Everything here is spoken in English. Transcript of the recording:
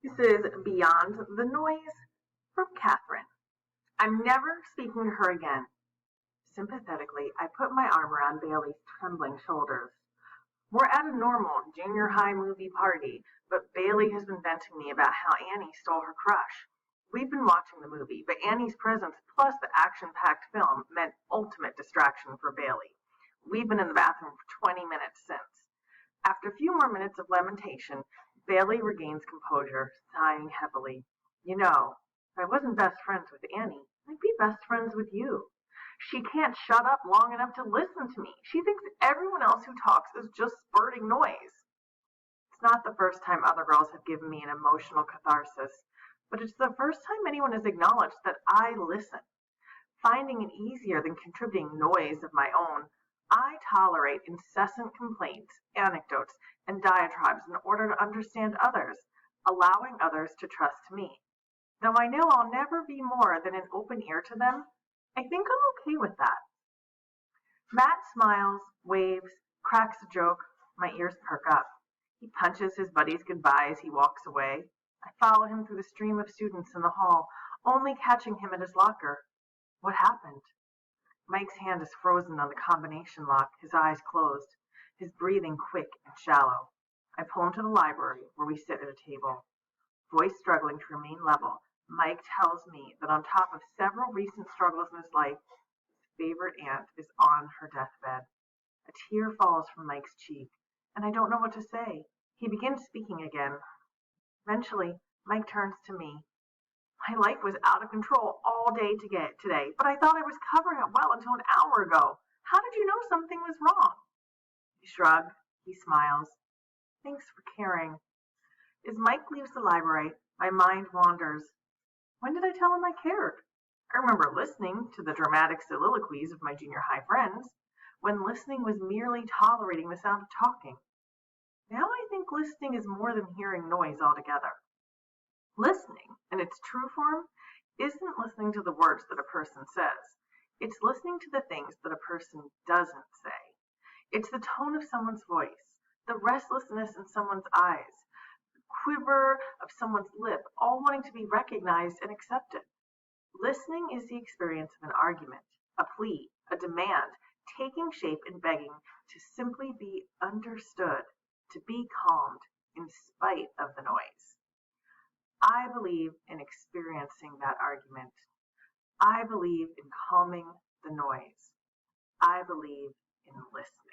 This is Beyond the Noise from Catherine. I'm never speaking to her again. Sympathetically, I put my arm around Bailey's trembling shoulders. We're at a normal junior high movie party, but Bailey has been venting me about how Annie stole her crush. We've been watching the movie, but Annie's presence plus the action-packed film meant ultimate distraction for Bailey. We've been in the bathroom for 20 minutes since. After a few more minutes of lamentation, Bailey regains composure, sighing heavily. You know, if I wasn't best friends with Annie, I'd be best friends with you. She can't shut up long enough to listen to me. She thinks everyone else who talks is just spurting noise. It's not the first time other girls have given me an emotional catharsis, but it's the first time anyone has acknowledged that I listen. Finding it easier than contributing noise of my own, I tolerate incessant complaints, anecdotes, and diatribes in order to understand others, allowing others to trust me. Though I know I'll never be more than an open ear to them, I think I'm okay with that. Matt smiles, waves, cracks a joke. My ears perk up. He punches his buddies goodbye as he walks away. I follow him through the stream of students in the hall, only catching him at his locker. What happened? Mike's hand is frozen on the combination lock, his eyes closed, his breathing quick and shallow. I pull him to the library, where we sit at a table. Voice struggling to remain level, Mike tells me that on top of several recent struggles in his life, his favorite aunt is on her deathbed. A tear falls from Mike's cheek, and I don't know what to say. He begins speaking again. Eventually, Mike turns to me. My life was out of control all day today, but I thought I was covering it well until an hour ago. How did you know something was wrong? He shrugs. He smiles. Thanks for caring. As Mike leaves the library, my mind wanders. When did I tell him I cared? I remember listening to the dramatic soliloquies of my junior high friends, when listening was merely tolerating the sound of talking. Now I think listening is more than hearing noise altogether. Listening, in its true form, isn't listening to the words that a person says. It's listening to the things that a person doesn't say. It's the tone of someone's voice, the restlessness in someone's eyes, the quiver of someone's lip, all wanting to be recognized and accepted. Listening is the experience of an argument, a plea, a demand, taking shape and begging to simply be understood, to be calmed in spite of the noise. I believe in experiencing that argument. I believe in calming the noise. I believe in listening.